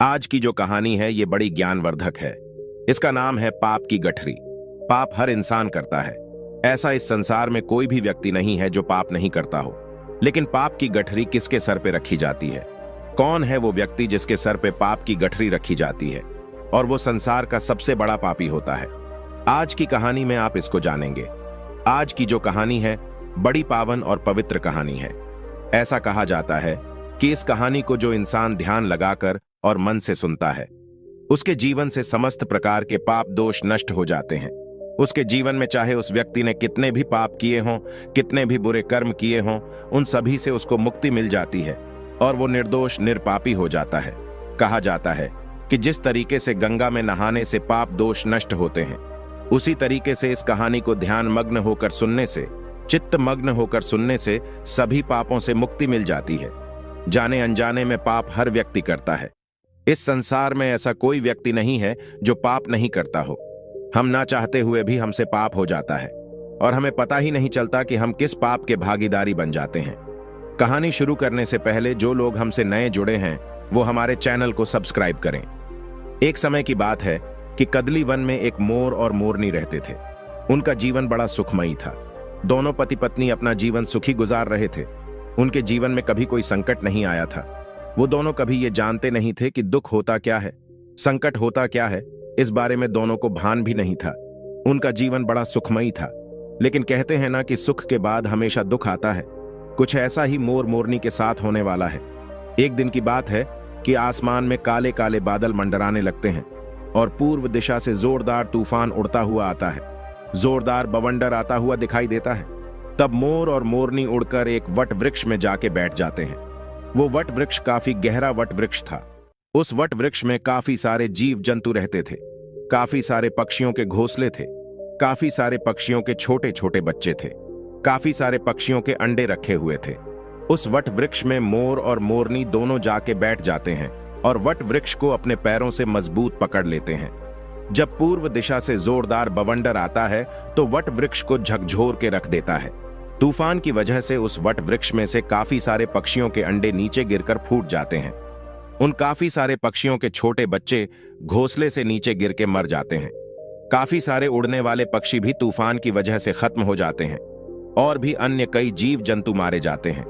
आज की जो कहानी है ये बड़ी ज्ञानवर्धक है। इसका नाम है पाप की गठरी। पाप हर इंसान करता है। ऐसा इस संसार में कोई भी व्यक्ति नहीं है जो पाप नहीं करता हो। लेकिन पाप की गठरी किसके सर पे रखी जाती है? कौन है वो व्यक्ति जिसके सर पे पाप की गठरी रखी जाती है और वो संसार का सबसे बड़ा पापी होता है? आज की कहानी में आप इसको जानेंगे। आज की जो कहानी है बड़ी पावन और पवित्र कहानी है। ऐसा कहा जाता है कि इस कहानी को जो इंसान ध्यान लगाकर और मन से सुनता है उसके जीवन से समस्त प्रकार के पाप दोष नष्ट हो जाते हैं। उसके जीवन में चाहे उस व्यक्ति ने कितने भी पाप किए हों, कितने भी बुरे कर्म किए हों, उन सभी से उसको मुक्ति मिल जाती है और वो निर्दोष निरपापी हो जाता है। कहा जाता है कि जिस तरीके से गंगा में नहाने से पाप दोष नष्ट होते हैं, उसी तरीके से इस कहानी को ध्यान मग्न होकर सुनने से, चित्त मग्न होकर सुनने से सभी पापों से मुक्ति मिल जाती है। जाने अनजाने में पाप हर व्यक्ति करता है। इस संसार में ऐसा कोई व्यक्ति नहीं है जो पाप नहीं करता हो। हम ना चाहते हुए भी हमसे पाप हो जाता है और हमें पता ही नहीं चलता कि हम किस पाप के भागीदारी बन जाते हैं। कहानी शुरू करने से पहले जो लोग हमसे नए जुड़े हैं वो हमारे चैनल को सब्सक्राइब करें। एक समय की बात है कि कदली वन में एक मोर और मोरनी रहते थे। उनका जीवन बड़ा सुखमयी था। दोनों पति पत्नी अपना जीवन सुखी गुजार रहे थे। उनके जीवन में कभी कोई संकट नहीं आया था। वो दोनों कभी ये जानते नहीं थे कि दुख होता क्या है, संकट होता क्या है। इस बारे में दोनों को भान भी नहीं था। उनका जीवन बड़ा सुखमयी था। लेकिन कहते हैं ना कि सुख के बाद हमेशा दुख आता है। कुछ ऐसा ही मोर मोरनी के साथ होने वाला है। एक दिन की बात है कि आसमान में काले काले बादल मंडराने लगते हैं और पूर्व दिशा से जोरदार तूफान उड़ता हुआ आता है। जोरदार बवंडर आता हुआ दिखाई देता है। तब मोर और मोरनी उड़कर एक वट वृक्ष में जाके बैठ जाते हैं। वो वट वृक्ष काफी गहरा वट वृक्ष था। उस वट वृक्ष में काफी सारे जीव जंतु रहते थे। काफी सारे पक्षियों के घोंसले थे। काफी सारे पक्षियों के छोटे छोटे बच्चे थे। काफी सारे पक्षियों के अंडे रखे हुए थे। उस वट वृक्ष में मोर और मोरनी दोनों जाके बैठ जाते हैं और वट वृक्ष को अपने पैरों से मजबूत पकड़ लेते हैं। जब पूर्व दिशा से जोरदार बवंडर आता है तो वट वृक्ष को झकझोर के रख देता है। तूफान की वजह से उस वट वृक्ष में से काफी सारे पक्षियों के अंडे नीचे गिरकर फूट जाते हैं। उन काफी सारे पक्षियों के छोटे बच्चे घोंसले से नीचे गिर के मर जाते हैं। काफी सारे उड़ने वाले पक्षी भी तूफान की वजह से खत्म हो जाते हैं और भी अन्य कई जीव जंतु मारे जाते हैं।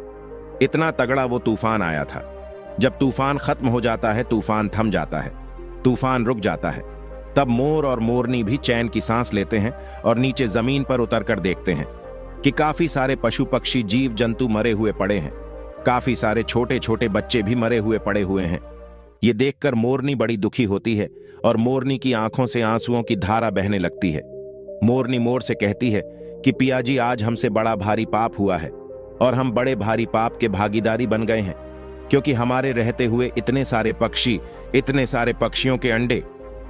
इतना तगड़ा वो तूफान आया था। जब तूफान खत्म हो जाता है, तूफान थम जाता है, तूफान रुक जाता है। तब मोर और मोरनी भी चैन की सांस लेते हैं और नीचे जमीन पर उतरकर देखते हैं कि काफी सारे पशु पक्षी जीव जंतु मरे हुए पड़े हैं। काफी सारे छोटे छोटे बच्चे भी मरे हुए पड़े हुए हैं। ये देखकर मोरनी बड़ी दुखी होती है और मोरनी की आंखों से आंसुओं की धारा बहने लगती है। मोरनी मोर से कहती है कि पिया जी, आज हमसे बड़ा भारी पाप हुआ है और हम बड़े भारी पाप के भागीदारी बन गए हैं, क्योंकि हमारे रहते हुए इतने सारे पक्षी, इतने सारे पक्षियों के अंडे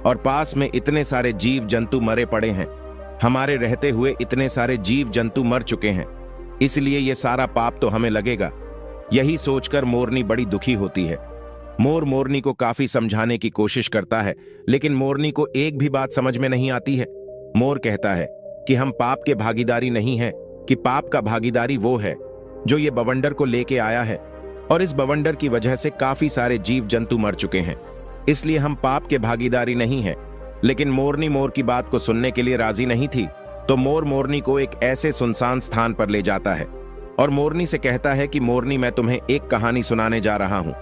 और पास में इतने सारे जीव जंतु मरे पड़े हैं। हमारे रहते हुए इतने सारे जीव जंतु मर चुके हैं, इसलिए ये सारा पाप तो हमें लगेगा। यही सोचकर मोरनी बड़ी दुखी होती है। मोर मोरनी को काफी समझाने की कोशिश करता है, लेकिन मोरनी को एक भी बात समझ में नहीं आती है। मोर कहता है कि हम पाप के भागीदारी नहीं है, कि पाप का भागीदारी वो है जो ये बवंडर को लेके आया है और इस बवंडर की वजह से काफी सारे जीव जंतु मर चुके हैं, इसलिए हम पाप के भागीदारी नहीं है। लेकिन मोरनी मोर की बात को सुनने के लिए राजी नहीं थी, तो मोर मोरनी को एक ऐसे सुनसान स्थान पर ले जाता है और मोरनी से कहता है कि मोरनी, मैं तुम्हें एक कहानी सुनाने जा रहा हूं।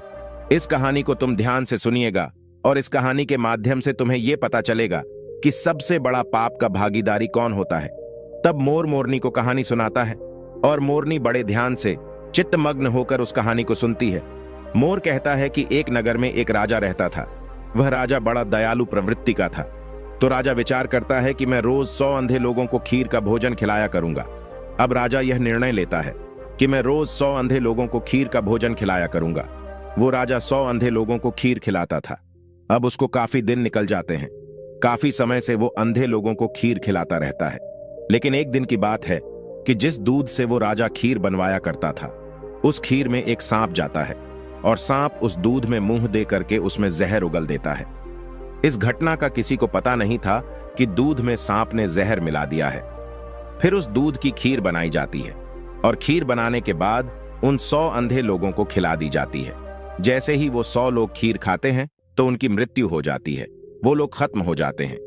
इस कहानी को तुम ध्यान से सुनिएगा और इस कहानी के माध्यम से तुम्हें यह पता चलेगा कि सबसे बड़ा पाप का भागीदारी कौन होता है। तब मोर मोरनी को कहानी सुनाता है और मोरनी बड़े ध्यान से चित्तमग्न होकर उस कहानी को सुनती है। मोर कहता है कि एक नगर में एक राजा रहता था। वह राजा बड़ा दयालु प्रवृत्ति का था। तो राजा विचार करता है कि मैं रोज 100 अंधे लोगों को खीर का भोजन खिलाया करूंगा। अब राजा यह निर्णय लेता है कि मैं रोज 100 अंधे लोगों को खीर का भोजन खिलाया करूंगा। वो राजा 100 अंधे लोगों को खीर खिलाता था। अब उसको काफी दिन निकल जाते हैं। काफी समय से वो अंधे लोगों को खीर खिलाता रहता है। लेकिन एक दिन की बात है कि जिस दूध से वो राजा खीर बनवाया करता था, उस खीर में एक सांप जाता है और सांप उस दूध में मुंह दे करके उसमें जहर उगल देता है। इस घटना का किसी को पता नहीं था कि दूध में सांप ने जहर मिला दिया है। फिर उस दूध की खीर बनाई जाती है और खीर बनाने के बाद उन 100 अंधे लोगों को खिला दी जाती है। जैसे ही वो 100 लोग खीर खाते हैं, तो उनकी मृत्यु हो जाती है, वो लोग खत्म हो जाते हैं।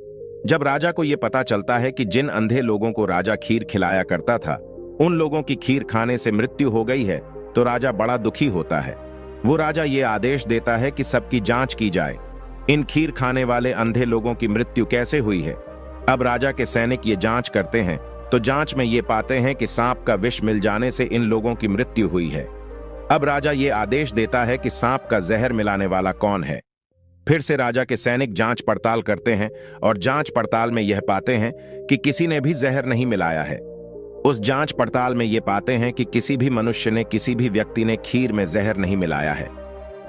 जब राजा को यह पता चलता है कि जिन अंधे लोगों को राजा खीर खिलाया करता था उन लोगों की खीर खाने से मृत्यु हो गई है, तो राजा बड़ा दुखी होता है। वो राजा ये आदेश देता है कि सबकी जांच की जाए, इन खीर खाने वाले अंधे लोगों की मृत्यु कैसे हुई है। अब राजा के सैनिक ये जांच करते हैं तो जांच में ये पाते हैं कि सांप का विष मिल जाने से इन लोगों की मृत्यु हुई है। अब राजा ये आदेश देता है कि सांप का जहर मिलाने वाला कौन है। फिर से राजा के सैनिक जांच पड़ताल करते हैं और जांच पड़ताल में यह पाते हैं कि किसी ने भी जहर नहीं मिलाया है। उस जांच पड़ताल में ये पाते हैं कि किसी भी मनुष्य ने, किसी भी व्यक्ति ने खीर में जहर नहीं मिलाया है।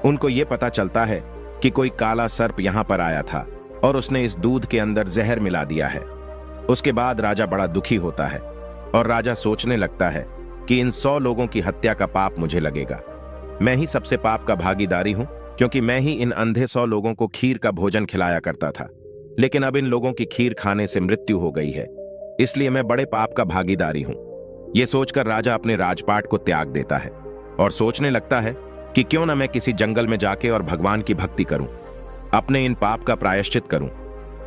उनको ये पता चलता है कि कोई काला सर्प यहां पर आया था और उसने इस दूध के अंदर जहर मिला दिया है। उसके बाद राजा बड़ा दुखी होता है और राजा सोचने लगता है कि इन 100 लोगों की हत्या का पाप मुझे लगेगा। मैं ही सबसे पाप का भागीदारी हूं, क्योंकि मैं ही इन अंधे 100 लोगों को खीर का भोजन खिलाया करता था। लेकिन अब इन लोगों की खीर खाने से मृत्यु हो गई है, इसलिए मैं बड़े पाप का भागीदारी हूं। यह सोचकर राजा अपने राजपाट को त्याग देता है और सोचने लगता है कि क्यों न मैं किसी जंगल में जाके और भगवान की भक्ति करूं, अपने इन पाप का प्रायश्चित करूं।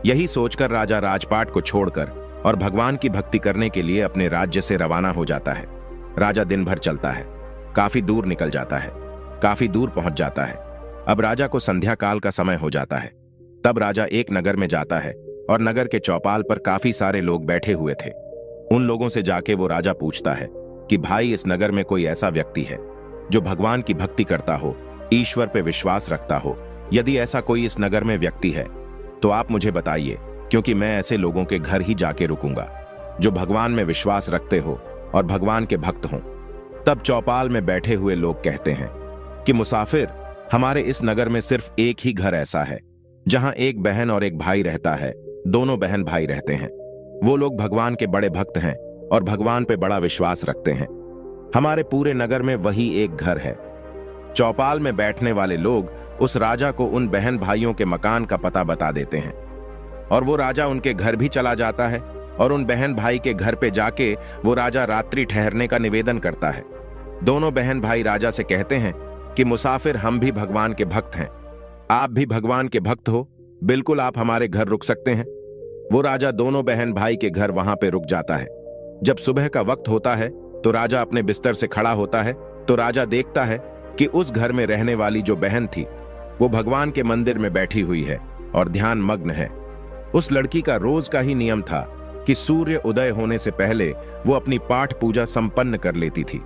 यही सोचकर राजा राजपाट को छोड़कर और भगवान की भक्ति करने के लिए अपने राज्य से रवाना हो जाता है। राजा दिन भर चलता है, काफी दूर निकल जाता है, काफी दूर पहुंच जाता है। अब राजा को संध्या काल का समय हो जाता है। तब राजा एक नगर में जाता है और नगर के चौपाल पर काफी सारे लोग बैठे हुए थे। उन लोगों से जाके वो राजा पूछता है कि भाई, इस नगर में कोई ऐसा व्यक्ति है जो भगवान की भक्ति करता हो, ईश्वर पे विश्वास रखता हो? यदि ऐसा कोई इस नगर में व्यक्ति है तो आप मुझे बताइए, क्योंकि मैं ऐसे लोगों के घर ही जाके रुकूंगा जो भगवान में विश्वास रखते हो और भगवान के भक्त हों। तब चौपाल में बैठे हुए लोग कहते हैं कि मुसाफिर, हमारे इस नगर में सिर्फ एक ही घर ऐसा है जहां एक बहन और एक भाई रहता है। दोनों बहन भाई रहते हैं। वो लोग भगवान के बड़े भक्त हैं और भगवान पे बड़ा विश्वास रखते हैं। हमारे पूरे नगर में वही एक घर है। चौपाल में बैठने वाले लोग उस राजा को उन बहन भाइयों के मकान का पता बता देते हैं और वो राजा उनके घर भी चला जाता है और उन बहन भाई के घर पे जाके वो राजा रात्रि ठहरने का निवेदन करता है। दोनों बहन भाई राजा से कहते हैं कि मुसाफिर, हम भी भगवान के भक्त हैं, आप भी भगवान के भक्त हो, बिल्कुल आप हमारे घर रुक सकते हैं। वो राजा दोनों बहन भाई के घर वहां पे रुक जाता है। जब सुबह का वक्त होता है तो राजा अपने बिस्तर से खड़ा होता है तो राजा देखता है कि उस घर में रहने वाली जो बहन थी वो भगवान के मंदिर में बैठी हुई है और ध्यान मग्न है। उस लड़की का रोज का ही नियम था कि सूर्य उदय होने से पहले वो अपनी पाठ पूजा संपन्न कर लेती थी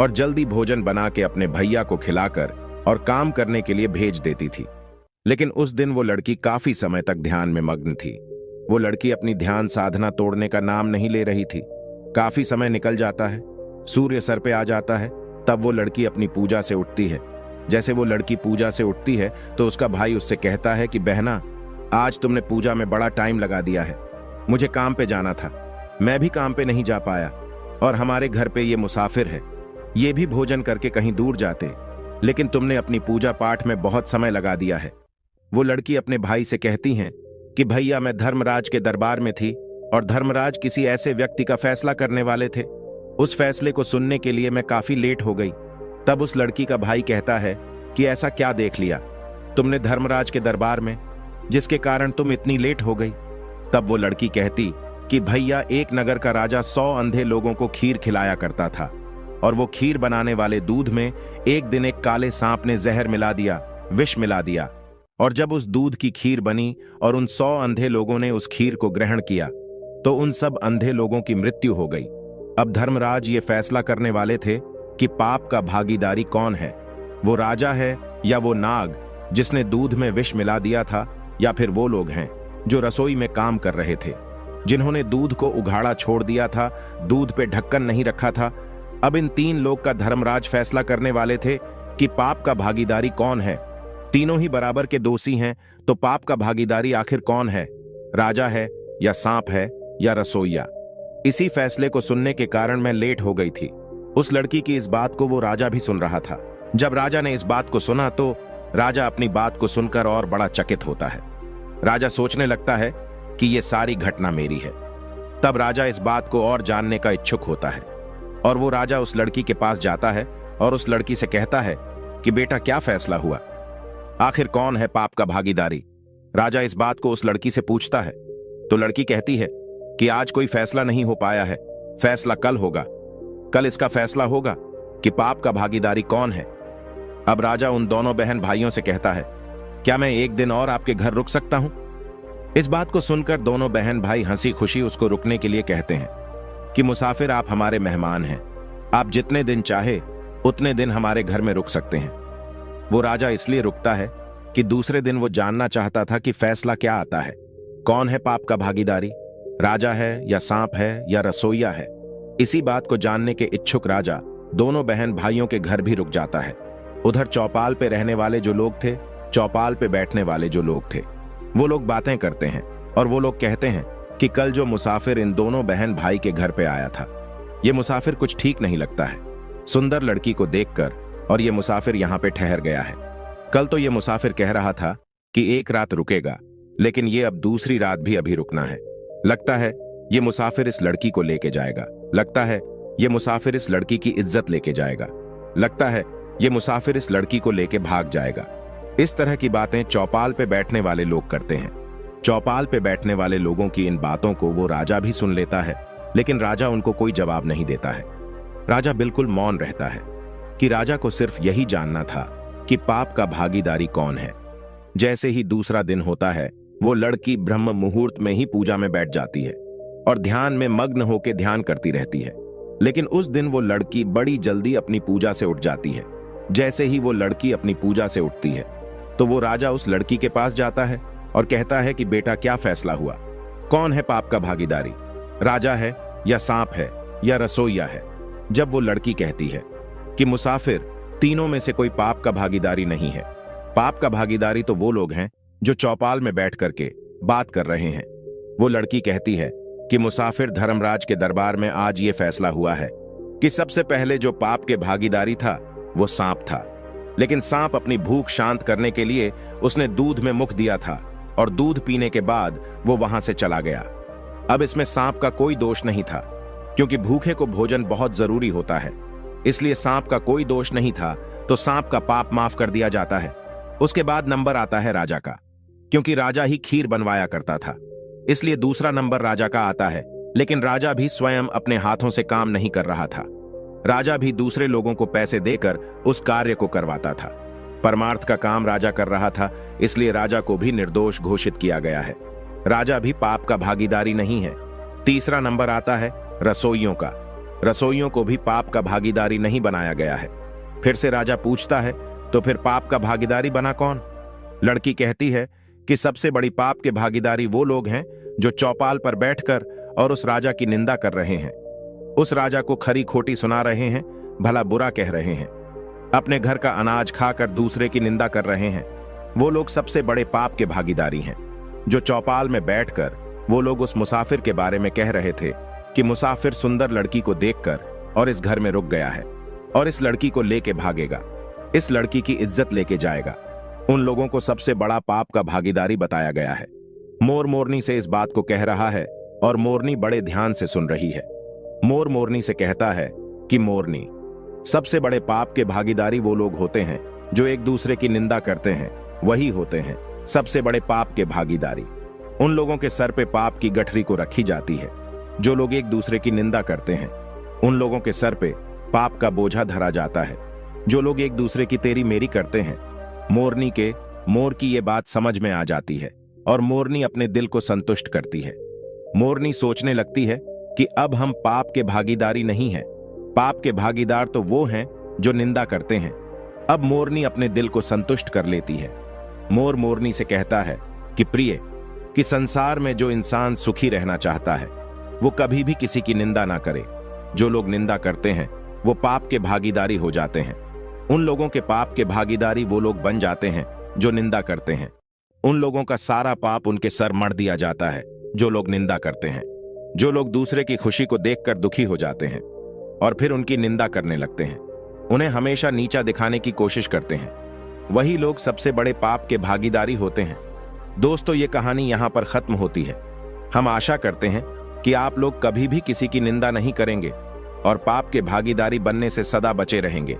और जल्दी भोजन बना के अपने भैया को खिलाकर और काम करने के लिए भेज देती थी। लेकिन उस दिन वो लड़की काफी समय तक ध्यान में मग्न थी। वो लड़की अपनी ध्यान साधना तोड़ने का नाम नहीं ले रही थी। काफी समय निकल जाता है, सूर्य सर पे आ जाता है, तब वो लड़की अपनी पूजा से उठती है। जैसे वो लड़की पूजा से उठती है तो उसका भाई उससे कहता है कि बहना, आज तुमने पूजा में बड़ा टाइम लगा दिया है, मुझे काम पे जाना था, मैं भी काम पे नहीं जा पाया और हमारे घर पे ये मुसाफिर है, ये भी भोजन करके कहीं दूर जाते, लेकिन तुमने अपनी पूजा पाठ में बहुत समय लगा दिया है। वो लड़की अपने भाई से कहती हैं कि भैया, मैं धर्मराज के दरबार में थी और धर्मराज किसी ऐसे व्यक्ति का फैसला करने वाले थे, उस फैसले को सुनने के लिए मैं काफी लेट हो गई। तब उस लड़की का भाई कहता है कि ऐसा क्या देख लिया तुमने धर्मराज के दरबार में जिसके कारण तुम इतनी लेट हो गई? तब वो लड़की कहती कि भैया, एक नगर का राजा 100 अंधे लोगों को खीर खिलाया करता था और वो खीर बनाने वाले दूध में एक दिन एक काले सांप ने जहर मिला दिया, विष मिला दिया, और जब उस दूध की खीर बनी और उन 100 अंधे लोगों ने उस खीर को ग्रहण किया तो उन सब अंधे लोगों की मृत्यु हो गई। अब धर्मराज ये फैसला करने वाले थे कि पाप का भागीदारी कौन है, वो राजा है या वो नाग जिसने दूध में विष मिला दिया था, या फिर वो लोग हैं जो रसोई में काम कर रहे थे, जिन्होंने दूध को उघाड़ा छोड़ दिया था, दूध पे ढक्कन नहीं रखा था। अब इन 3 लोग का धर्मराज फैसला करने वाले थे कि पाप का भागीदारी कौन है। तीनों ही बराबर के दोषी हैं, तो पाप का भागीदारी आखिर कौन है, राजा है या सांप है या रसोइया? इसी फैसले को सुनने के कारण मैं लेट हो गई थी। उस लड़की की इस बात को वो राजा भी सुन रहा था। जब राजा ने इस बात को सुना तो राजा अपनी बात को सुनकर और बड़ा चकित होता है। राजा सोचने लगता है कि ये सारी घटना मेरी है। तब राजा इस बात को और जानने का इच्छुक होता है और वो राजा उस लड़की के पास जाता है और उस लड़की से कहता है कि बेटा, क्या फैसला हुआ? आखिर कौन है पाप का भागीदारी? राजा इस बात को उस लड़की से पूछता है तो लड़की कहती है कि आज कोई फैसला नहीं हो पाया है, फैसला कल होगा। कल इसका फैसला होगा कि पाप का भागीदारी कौन है। अब राजा उन दोनों बहन भाइयों से कहता है, क्या मैं एक दिन और आपके घर रुक सकता हूं? इस बात को सुनकर दोनों बहन भाई हंसी खुशी उसको रुकने के लिए कहते हैं कि मुसाफिर, आप हमारे मेहमान हैं, आप जितने दिन चाहे उतने दिन हमारे घर में रुक सकते हैं। वो राजा इसलिए रुकता है कि दूसरे दिन वो जानना चाहता था कि फैसला क्या आता है, कौन है पाप का भागीदारी, राजा है या सांप है या रसोइया है। इसी बात को जानने के इच्छुक राजा दोनों बहन भाइयों के घर भी रुक जाता है। उधर चौपाल पे रहने वाले जो लोग थे, चौपाल पे बैठने वाले जो लोग थे, वो लोग बातें करते हैं और वो लोग कहते हैं कि कल जो मुसाफिर इन दोनों बहन भाई के घर पे आया था, ये मुसाफिर कुछ ठीक नहीं लगता है सुंदर लड़की को देखकर, और ये मुसाफिर यहाँ पे ठहर गया है। कल तो ये मुसाफिर कह रहा था कि एक रात रुकेगा, लेकिन ये अब दूसरी रात भी अभी रुकना है। लगता है ये मुसाफिर इस लड़की को लेके जाएगा, लगता है ये मुसाफिर इस लड़की की इज्जत लेके जाएगा, लगता है ये मुसाफिर इस लड़की को लेके भाग जाएगा। इस तरह की बातें चौपाल पे बैठने वाले लोग करते हैं। चौपाल पे बैठने वाले लोगों की इन बातों को वो राजा भी सुन लेता है, लेकिन राजा उनको कोई जवाब नहीं देता है। राजा बिल्कुल मौन रहता है कि राजा को सिर्फ यही जानना था कि पाप का भागीदारी कौन है। जैसे ही दूसरा दिन होता है, वो लड़की ब्रह्म मुहूर्त में ही पूजा में बैठ जाती है और ध्यान में मग्न होकर ध्यान करती रहती है। लेकिन उस दिन वो लड़की बड़ी जल्दी अपनी पूजा से उठ जाती है। जैसे ही वो लड़की अपनी पूजा से उठती है तो वो राजा उस लड़की के पास जाता है और कहता है कि बेटा, क्या फैसला हुआ, कौन है पाप का भागीदारी, राजा है या सांप है या रसोइया है? जब वो लड़की कहती है कि मुसाफिर, तीनों में से कोई पाप का भागीदारी नहीं है, पाप का भागीदारी तो वो लोग हैं जो चौपाल में बैठ करके बात कर रहे हैं। वो लड़की कहती है कि मुसाफिर, धर्मराज के दरबार में आज ये फैसला हुआ है कि सबसे पहले जो पाप के भागीदारी था वो सांप था, लेकिन सांप अपनी भूख शांत करने के लिए उसने दूध में मुख दिया था और दूध पीने के बाद वो वहां से चला गया। अब इसमें सांप का कोई दोष नहीं था, क्योंकि भूखे को भोजन बहुत जरूरी होता है, इसलिए सांप का कोई दोष नहीं था, तो सांप का पाप माफ कर दिया जाता है। उसके बाद नंबर आता है राजा का, क्योंकि राजा ही खीर बनवाया करता था, इसलिए दूसरा नंबर राजा का आता है। लेकिन राजा भी स्वयं अपने हाथों से काम नहीं कर रहा था, राजा भी दूसरे लोगों को पैसे देकर उस कार्य को करवाता था। परमार्थ का काम राजा कर रहा था, इसलिए राजा को भी निर्दोष घोषित किया गया है। राजा भी पाप का भागीदारी नहीं है। तीसरा नंबर आता है रसोइयों का। रसोइयों को भी पाप का भागीदारी नहीं बनाया गया है। फिर से राजा पूछता है, तो फिर पाप का भागीदारी बना कौन? लड़की कहती है कि सबसे बड़ी पाप के भागीदारी वो लोग हैं जो चौपाल पर बैठकर और उस राजा की निंदा कर रहे हैं, उस राजा को खरी खोटी सुना रहे हैं, भला बुरा कह रहे हैं, अपने घर का अनाज खाकर दूसरे की निंदा कर रहे हैं। वो लोग सबसे बड़े पाप के भागीदारी हैं। जो चौपाल में बैठकर वो लोग उस मुसाफिर के बारे में कह रहे थे कि मुसाफिर सुंदर लड़की को देखकर और इस घर में रुक गया है और इस लड़की को लेके भागेगा, इस लड़की की इज्जत लेके जाएगा, उन लोगों को सबसे बड़ा पाप का भागीदारी बताया गया है। मोर मोरनी से इस बात को कह रहा है और मोरनी बड़े ध्यान से सुन रही है। मोर मोरनी से कहता है कि मोरनी, सबसे बड़े पाप के भागीदारी वो लोग होते हैं जो एक दूसरे की निंदा करते हैं, वही होते हैं सबसे बड़े पाप के भागीदारी। उन लोगों के सर पे पाप की गठरी को रखी जाती है जो लोग एक दूसरे की निंदा करते हैं। उन लोगों के सर पे पाप का बोझा धरा जाता है जो लोग एक दूसरे की तेरी मेरी करते हैं। मोरनी के मोर की ये बात समझ में आ जाती है और मोरनी अपने दिल को संतुष्ट करती है। मोरनी सोचने लगती है कि अब हम पाप के भागीदारी नहीं हैं, पाप के भागीदार तो वो हैं जो निंदा करते हैं। अब मोरनी अपने दिल को संतुष्ट कर लेती है। मोर मोरनी से कहता है कि प्रिय, कि संसार में जो इंसान सुखी रहना चाहता है वो कभी भी किसी की निंदा ना करे। जो लोग निंदा करते हैं वो पाप के भागीदारी हो जाते हैं। उन लोगों के पाप के भागीदारी वो लोग बन जाते हैं जो निंदा करते हैं। उन लोगों का सारा पाप उनके सर मढ़ दिया जाता है जो लोग निंदा करते हैं। जो लोग दूसरे की खुशी को देखकर दुखी हो जाते हैं और फिर उनकी निंदा करने लगते हैं, उन्हें हमेशा नीचा दिखाने की कोशिश करते हैं, वही लोग सबसे बड़े पाप के भागीदारी होते हैं। दोस्तों, ये कहानी यहां पर खत्म होती है। हम आशा करते हैं कि आप लोग कभी भी किसी की निंदा नहीं करेंगे और पाप के भागीदारी बनने से सदा बचे रहेंगे।